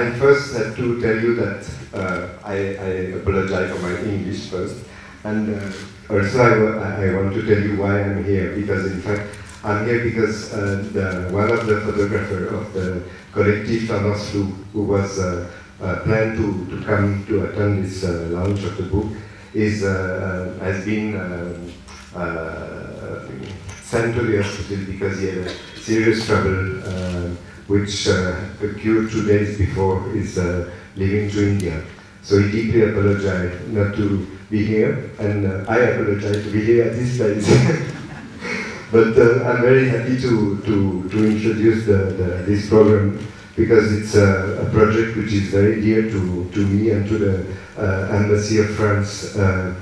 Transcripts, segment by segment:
I first have to tell you that I apologize for my English first, and also I want to tell you why I'm here, because in fact I'm here because one of the photographers of the collective Tendance Floue, who was planned to come to attend this launch of the book, has been sent to the hospital because he had a serious trouble which occurred 2 days before his leaving to India. So he deeply apologized not to be here, and I apologize to be here at this place. But I'm very happy to introduce this program, because it's a project which is very dear to me and to the Embassy of France, to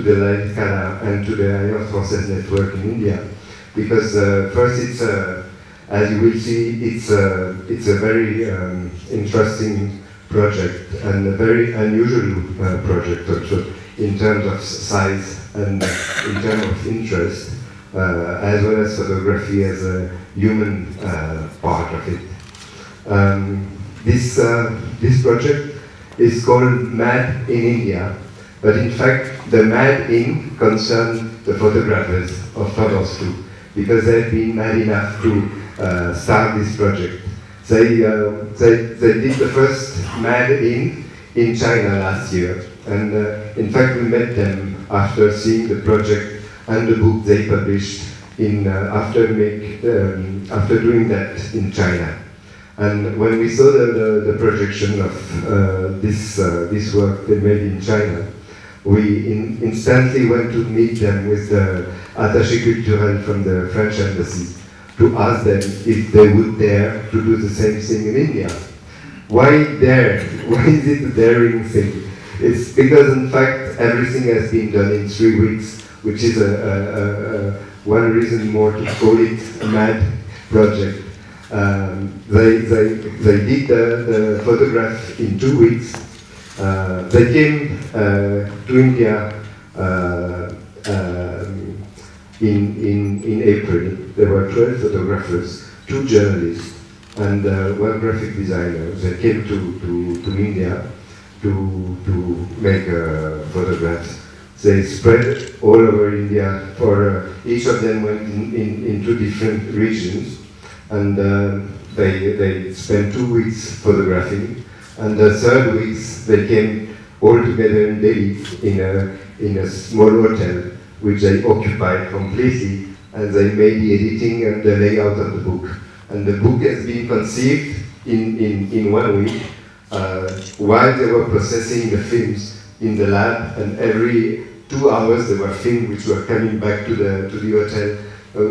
the Lalit Kala and to the Française network in India. Because first, it's as you will see, it's a very interesting project and a very unusual project also in terms of size and in terms of interest, as well as photography as a human part of it. This project is called MAD in India, but in fact the MAD in concerns the photographers of Tendance Floue, because they've been mad enough to start this project. They did the first MAD in China last year, and in fact we met them after seeing the project and the book they published after doing that in China. And when we saw the projection of this work they made in China, we instantly went to meet them with the attaché culturel from the French embassy to ask them if they would dare to do the same thing in India. Why dare? Why is it a daring thing? It's because in fact everything has been done in 3 weeks, which is one reason more to call it a MAD project. They did the photograph in 2 weeks. They came to India in April. There were 12 photographers, 2 journalists, and 1 graphic designer. They came to India to make photographs. They spread all over India. For each of them went into different regions, and they spent 2 weeks photographing. And the 3rd week they came all together in Delhi in a small hotel, which they occupied completely, and they made the editing and the layout of the book. And the book has been conceived in 1 week while they were processing the films in the lab, and every 2 hours they were filmed, which were coming back to the hotel.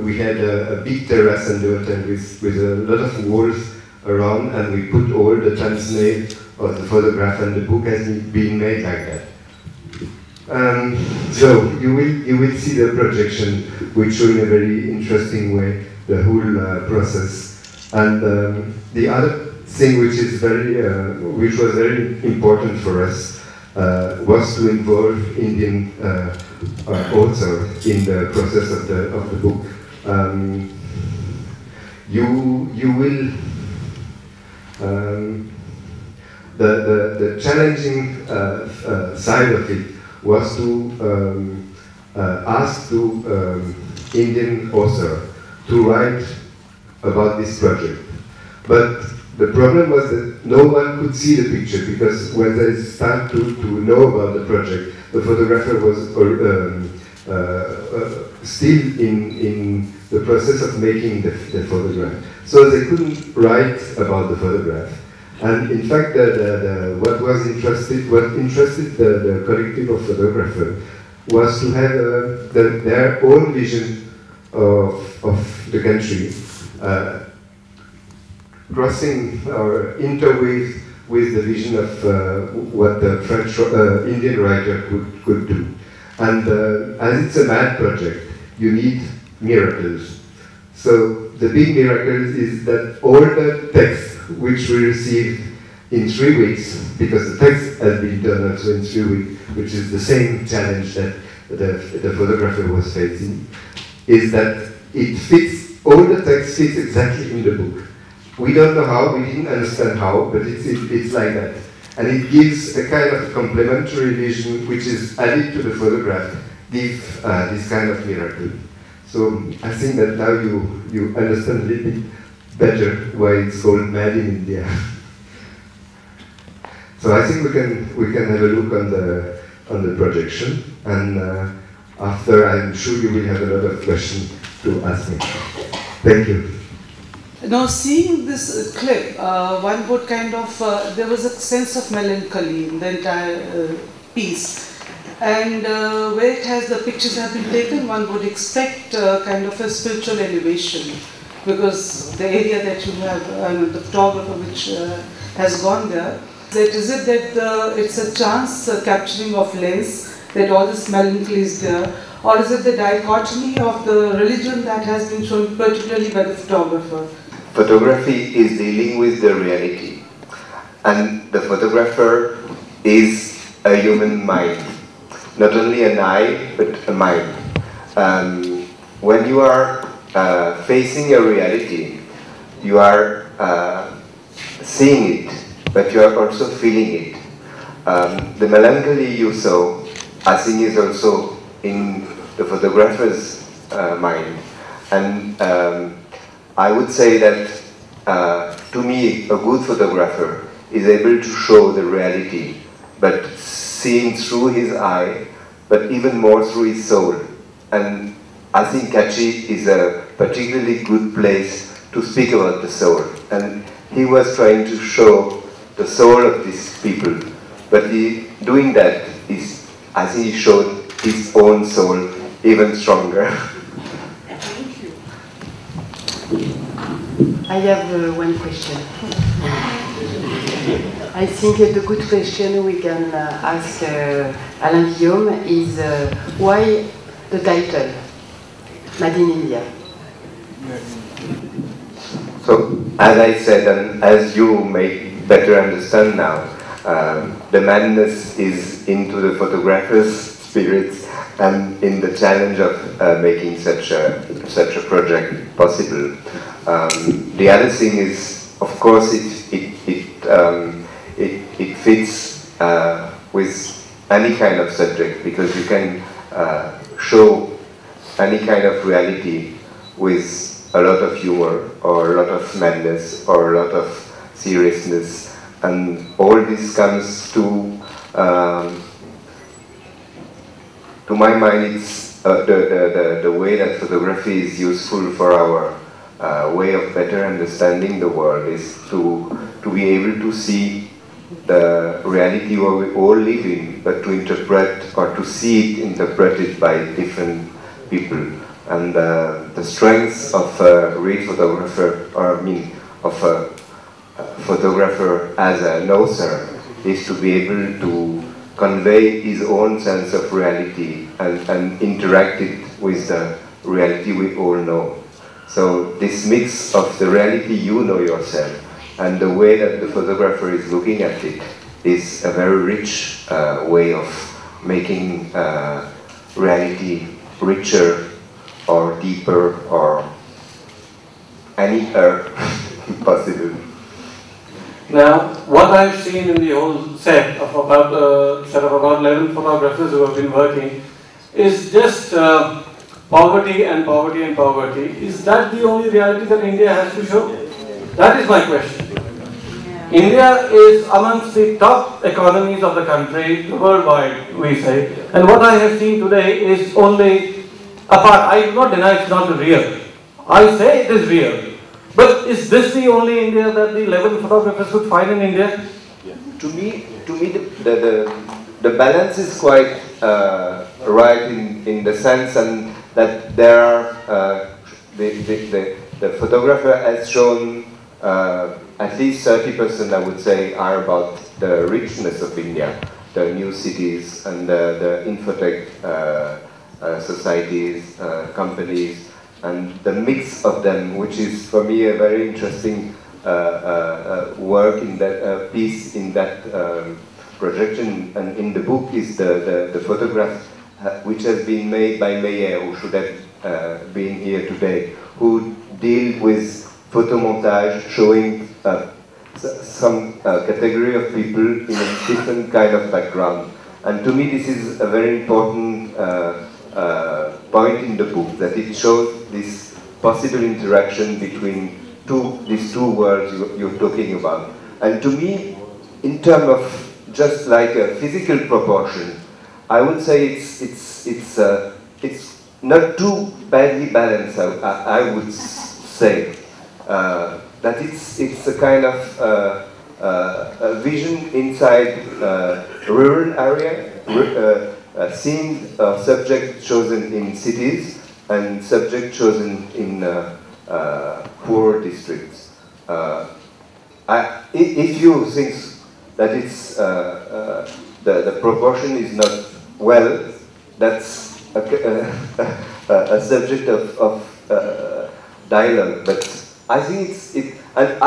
We had a big terrace in the hotel with a lot of walls around, and we put all the thumbnail of the photograph, and the book has been made like that. So you will see the projection, which show in a very interesting way the whole process. And the other thing which was very important for us was to involve Indian authors in the process of the book. You will. The challenging side of it was to ask Indian author to write about this project. But the problem was that no one could see the picture, because when they start to know about the project, the photographer was still in the process of making the photograph. So they couldn't write about the photograph. And in fact, what interested the collective of photographers was to have their own vision of the country, crossing or interweave with the vision of what the French Indian writer could do. And as it's a MAD project, you need miracles. So the big miracle is that all the text which we received in 3 weeks, because the text has been done also in 3 weeks, which is the same challenge that the photographer was facing, is that it fits, all the text fits exactly in the book. We don't know how, we didn't understand how, but it's like that. And it gives a kind of complementary vision which is added to the photograph, give this kind of miracle. So I think that now you understand a little bit better why it's called Mad in India. So I think we can have a look on the projection, and after I'm sure you will have a lot of questions to ask me. Thank you. Now, seeing this clip, one would kind of, there was a sense of melancholy in the entire piece. And where it has, the pictures have been taken, one would expect kind of a spiritual elevation, because the area that you have, the photographer which has gone there, that is it that it's a chance capturing of lens, that all this melancholy is there, or is it the dichotomy of the religion that has been shown particularly by the photographer? Photography is dealing with the reality, and the photographer is a human mind, not only an eye, but a mind. When you are facing a reality, you are seeing it, but you are also feeling it. The melancholy you saw, I think, is also in the photographer's mind. And I would say that, to me, a good photographer is able to show the reality, but seen through his eye, but even more through his soul. And I think Kachi is a particularly good place to speak about the soul. And he was trying to show the soul of these people, but doing that is, I think he showed his own soul even stronger. I have one question. I think the good question we can ask Alaine Willaume is why the title, Made in India? So, as I said, and as you may better understand now, the madness is into the photographer's spirits and in the challenge of making such a project possible. The other thing is, of course, it fits with any kind of subject, because you can show any kind of reality with a lot of humor, or a lot of madness, or a lot of seriousness, and all this comes to my mind, it's the way that photography is useful for our way of better understanding the world, is to be able to see the reality where we all live in, but to interpret, or to see it interpreted by different people. And the strength of a real photographer, or I mean, of a photographer as an author, is to be able to convey his own sense of reality and interact it with the reality we all know. So this mix of the reality you know yourself and the way that the photographer is looking at it is a very rich way of making reality richer or deeper or any possible. Now, what I've seen in the whole set of about 11 photographers who have been working is just poverty and poverty and poverty. Is that the only reality that India has to show? That is my question. India is amongst the top economies of the country, worldwide, we say. And what I have seen today is only a part. I do not deny it's not real. I say it is real. But is this the only India that the 11 photographers could find in India? Yeah. To me, the balance is quite right in the sense, and that there are the photographer has shown at least 30%, I would say, are about the richness of India, the new cities and the infotech societies, companies, and the mix of them, which is for me a very interesting work in that piece, in that projection, and in the book is the photograph which has been made by Meyer, who should have been here today, who deal with photomontage showing some category of people in a different kind of background. And to me, this is a very important point in the book, that it shows this possible interaction between these two worlds you're talking about. And to me, in terms of just like a physical proportion, I would say it's not too badly balanced. I would say that it's a kind of a vision inside rural area, scenes subject chosen in cities and subject chosen in poor districts. If you think that it's the proportion is not well, that's a subject of dialogue. But I think and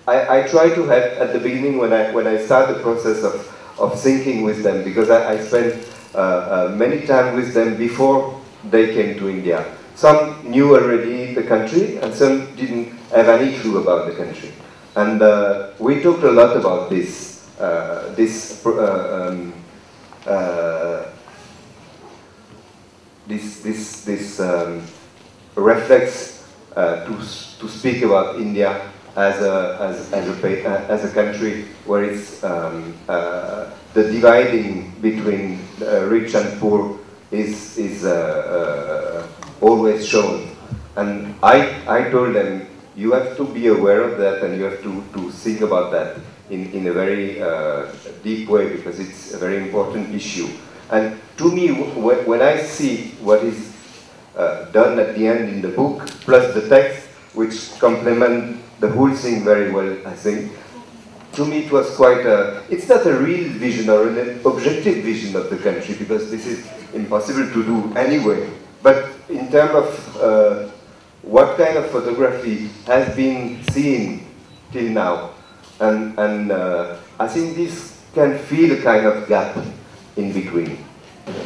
I try to have at the beginning when I start the process of thinking with them, because I spent many time with them before they came to India. Some knew already the country, and some didn't have any clue about the country. And we talked a lot about this. This reflex to speak about India as a country where it's the dividing between rich and poor is always shown. And I told them, you have to be aware of that, and you have to think about that in a very deep way, because it's a very important issue. And to me, when I see what is done at the end in the book, plus the text, which complement the whole thing very well, I think, to me it was quite it's not a real vision or an objective vision of the country, because this is impossible to do anyway. But in terms of what kind of photography has been seen till now, and I think this can fill a kind of gap in between.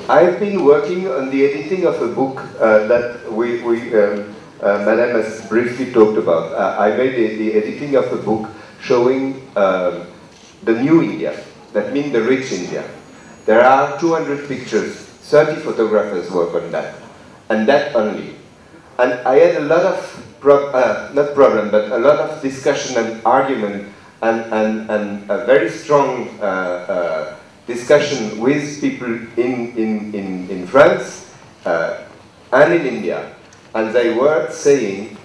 I've been working on the editing of a book that Madame has briefly talked about. I made the editing of a book showing the new India, that means the rich India. There are 200 pictures, 30 photographers work on that, and that only. And I had a lot of, not problem, but a lot of discussion and argument and a very strong discussion with people in France and in India. And they were saying,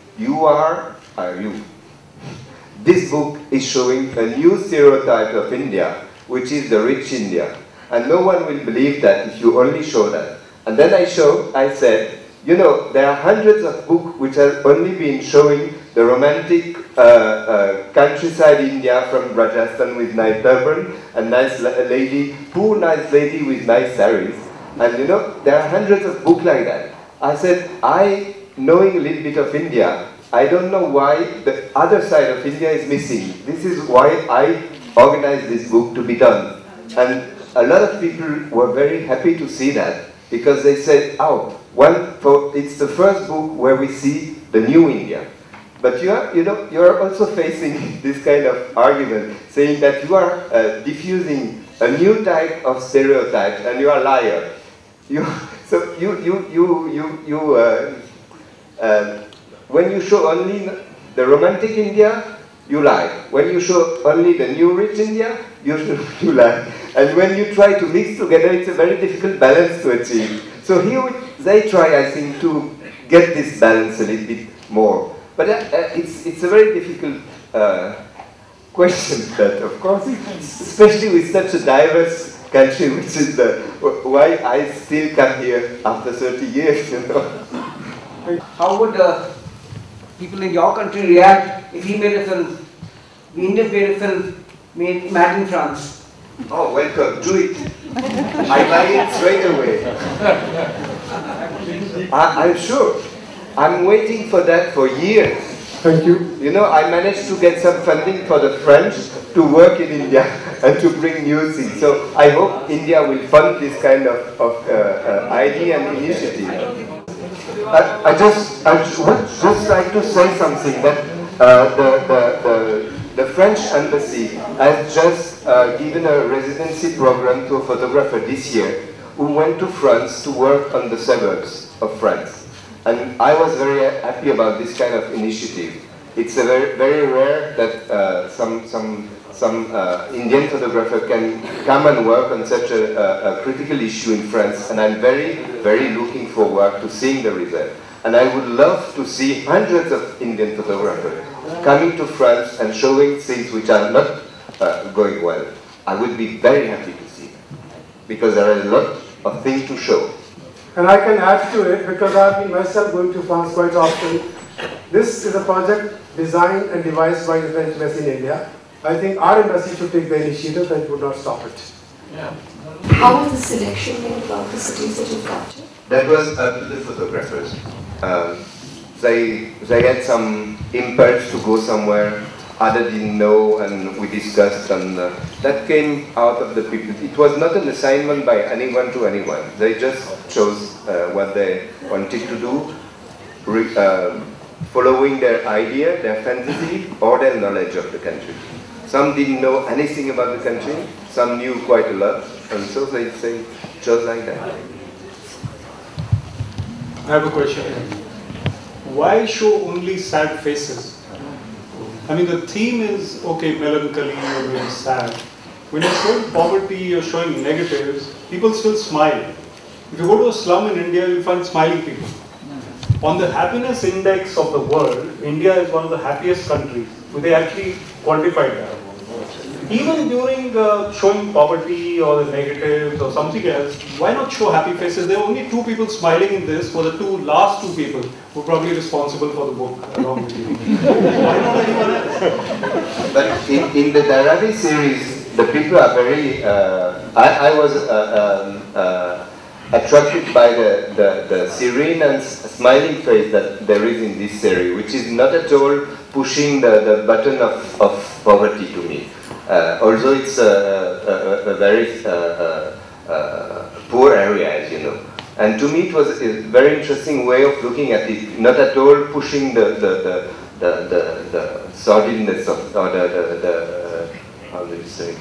this book is showing a new stereotype of India, which is the rich India. And no one will believe that if you only show that. And then I said, you know, there are hundreds of books which have only been showing the romantic countryside India from Rajasthan with nice turban and nice lady, poor nice lady with nice saris. And you know, there are hundreds of books like that. I said, knowing a little bit of India, I don't know why the other side of India is missing. This is why I organized this book to be done. And a lot of people were very happy to see that, because they said, it's the first book where we see the new India. But you are also facing this kind of argument, saying that you are diffusing a new type of stereotype, and you are a liar. When you show only the romantic India, you lie. When you show only the new rich India, you lie. And when you try to mix together, it's a very difficult balance to achieve. So here they try, I think, to get this balance a little bit more. But it's a very difficult question, that, of course, especially with such a diverse country, which is why I still come here after 30 years, you know. How would people in your country react if he made a film, the Indian made a film made in France? Oh, welcome, do it. I buy it straight away. I'm sure. I'm waiting for that for years. Thank you. You know, I managed to get some funding for the French to work in India and to bring new things. So I hope India will fund this kind of idea and initiative. would just like to say something that the French embassy has just given a residency program to a photographer this year who went to France to work on the suburbs of France. And I was very happy about this kind of initiative. It's a very rare that some Indian photographer can come and work on such a critical issue in France, and I'm very looking forward to seeing the result. And I would love to see hundreds of Indian photographers coming to France and showing things which are not going well. I would be very happy to see them, because there are a lot of things to show. And I can add to it, because I've been myself going to France quite often. This is a project designed and devised by the French embassy in India. I think our embassy should take the initiative and would not stop it. Yeah. How was the selection made about the cities that you captured? That was up to the photographers. They had some impulse to go somewhere other didn't know, and we discussed, and that came out of the people. It was not an assignment by anyone to anyone. They just chose what they wanted to do, following their idea, their fantasy, or their knowledge of the country. Some didn't know anything about the country, some knew quite a lot, and so they chose like that. I have a question. Why show only sad faces? I mean, the theme is, okay, melancholy or very sad. When you're showing poverty, you're showing negatives, people still smile. If you go to a slum in India, you'll find smiling people. On the happiness index of the world, India is one of the happiest countries. They actually quantified that. Even during showing poverty or the negatives or something else, why not show happy faces? There are only two people smiling in this, for the last two people who are probably responsible for the book along with you. Why not anyone else? But in the Dharavi series, the people are very, I was attracted by the serene and smiling face that there is in this series, which is not at all pushing the button of poverty to me. Although it's a very poor area, as you know. And to me it was a very interesting way of looking at it, not at all pushing the sordidness of, or how do you say,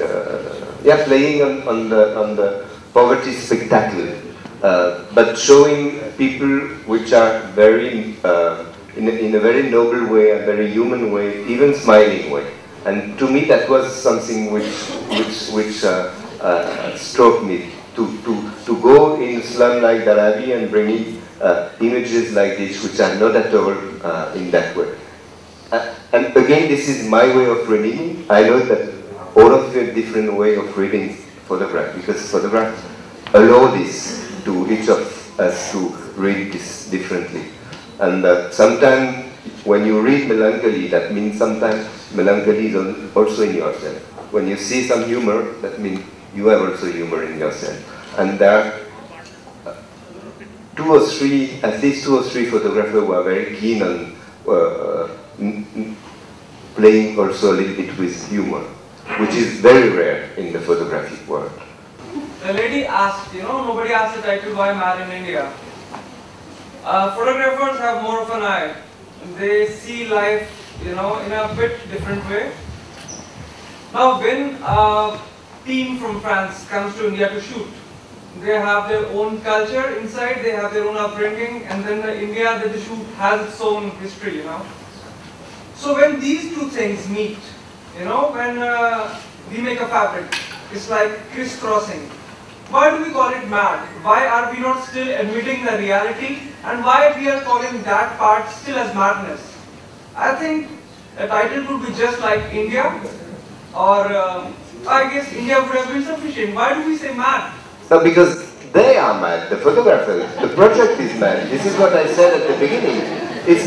playing on the poverty spectacle, but showing people which are very, in a very noble way, a very human way, even smiling way. And to me, that was something which struck me, to go in a slum like Dharavi and bring images like this, which are not at all in that way. And again, this is my way of reading. I know that all of you have different way of reading photograph, because photographs allow this to each of us to read this differently. And sometimes when you read melancholy, that means sometimes melancholy is also in yourself. When you see some humor, that means you have also humor in yourself. And there are at least two or three photographers who are very keen on playing also a little bit with humor, which is very rare in the photographic world. The lady asked, nobody asked the title, why Mad in India? Photographers have more of an eye. They see life, in a bit different way. Now, when a team from France comes to India to shoot, they have their own culture inside, they have their own upbringing, and then the India that they shoot has its own history, So when these two things meet, when we make a fabric, it's like crisscrossing. Why do we call it mad? Why are we not still admitting the reality? And why we are calling that part still as madness? I think the title could be just like India, or I guess India would have been sufficient. Why do we say mad? No, because they are mad, the photographers. The project is mad. This is what I said at the beginning. It's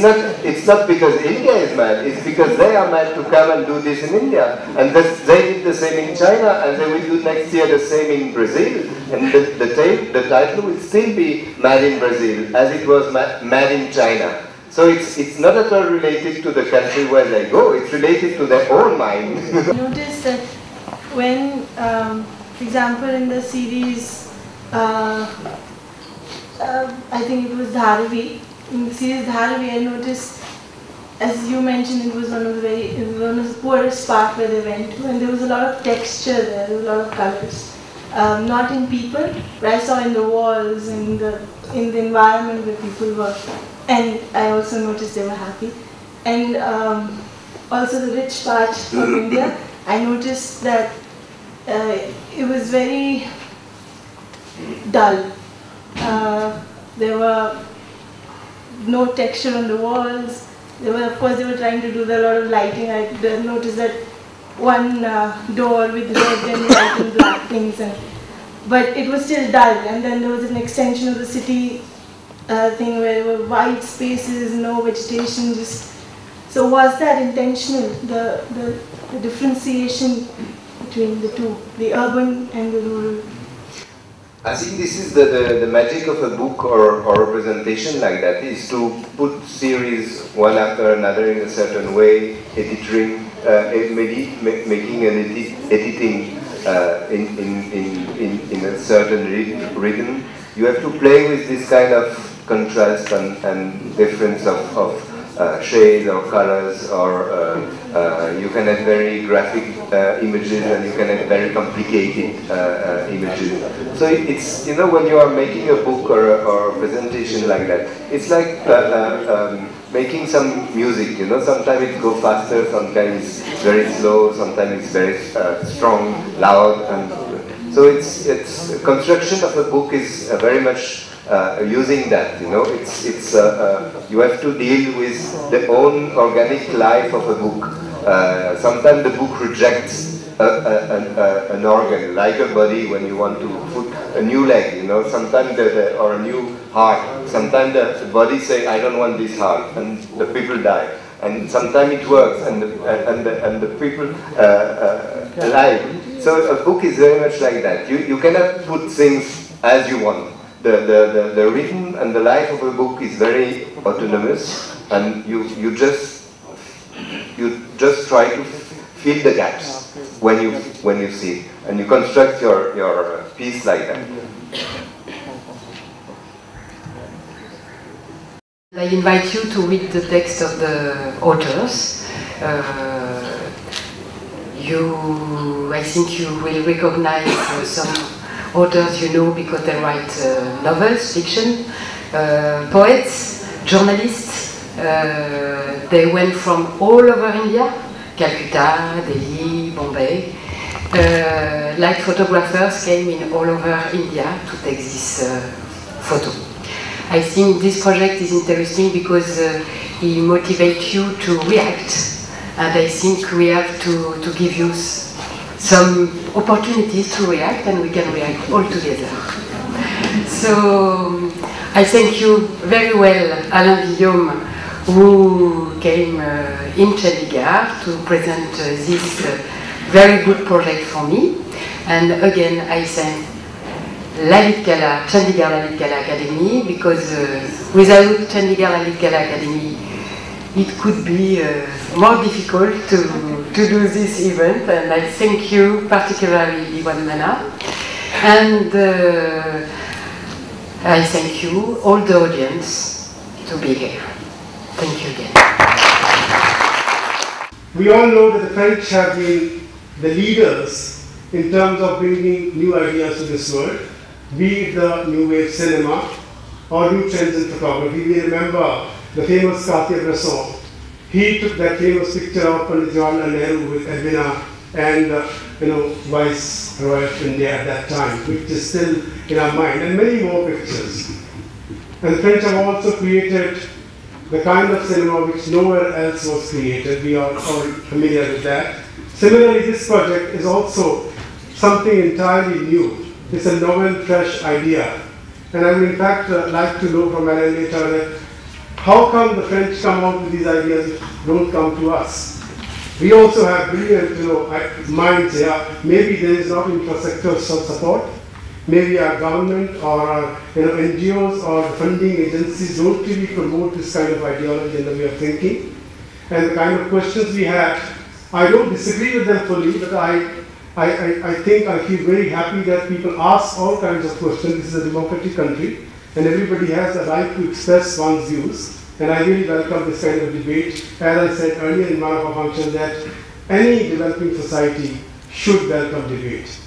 not because India is mad, it's because they are mad to come and do this in India. And they did the same in China, and they will do next year the same in Brazil. And the title will still be Mad in Brazil, as it was Mad in China. So it's not at all related to the country where they go, it's related to their own mind. I noticed that when, for example, in the series, I think it was Dharavi, in the series Dharavi, I noticed, as you mentioned, it was one of the poorest part where they went to, and there was a lot of texture there was a lot of colors. Not in people, but I saw in the walls, in the environment where people were, and I also noticed they were happy. And also the rich part of India, I noticed that it was very dull. There were no texture on the walls. Of course, they were trying to do a lot of lighting. I noticed that one door with red and white and black things, but it was still dull. And then there was an extension of the city thing where there were wide spaces, no vegetation. So was that intentional? The differentiation between the two, the urban and the rural? I think this is the magic of a book or a presentation like that, is to put series one after another in a certain way, editing, maybe making an editing in a certain rhythm. You have to play with this kind of contrast and difference of shades or colors, or you can have very graphic images and you can have very complicated images. So it's, you know, when you are making a book or a presentation like that, it's like making some music, you know, sometimes it goes faster, sometimes it's very slow, sometimes it's very strong, loud, and so it's construction of a book is very much using that, you know, you have to deal with the own organic life of a book. Sometimes the book rejects an organ, like a body, when you want to put a new leg, you know, sometimes or a new heart. Sometimes the body say, I don't want this heart, and the people die. And sometimes it works, and the people alive. So a book is very much like that. You cannot put things as you want. The rhythm and the life of a book is very autonomous, and you just try to fill the gaps when you see, and you construct your piece like that. I invite you to read the text of the authors. I think you will recognize some authors you know because they write novels, fiction, poets, journalists. They went from all over India, Calcutta, Delhi, Bombay. Like photographers came in all over India to take this photo. I think this project is interesting because it motivates you to react, and I think we have to give you some opportunities to react, and we can react all together. So I thank you very well, Alaine Willaume, who came in Chandigarh to present this very good project for me. And again, I thank Chandigarh Lalit Kala Akademi, because without Chandigarh Lalit Kala Akademi, it could be more difficult to do this event, and I thank you particularly, Iwan Mana, and I thank you, all the audience, to be here. Thank you again. We all know that the French have been the leaders in terms of bringing new ideas to this world, be it the new wave cinema or new trends in photography. We remember the famous Cartier-Bresson. He took that famous picture of Pandit Jawaharlal Nehru with Edwina and Viceroy of India at that time, which is still in our mind, and many more pictures. And the French have also created the kind of cinema which nowhere else was created. We are all familiar with that. Similarly, this project is also something entirely new. It's a novel, fresh idea. And I would in fact like to know from Alaine later that how come the French come out with these ideas which don't come to us? We also have brilliant minds here. Maybe there is not infrastructure support. Maybe our government or our NGOs or funding agencies don't really promote this kind of ideology and the way of thinking. And the kind of questions we have, I don't disagree with them fully, but I think I feel very happy that people ask all kinds of questions. This is a democratic country. and everybody has the right to express one's views. And I really welcome this kind of debate. As I said earlier in one of our functions, that any developing society should welcome debate.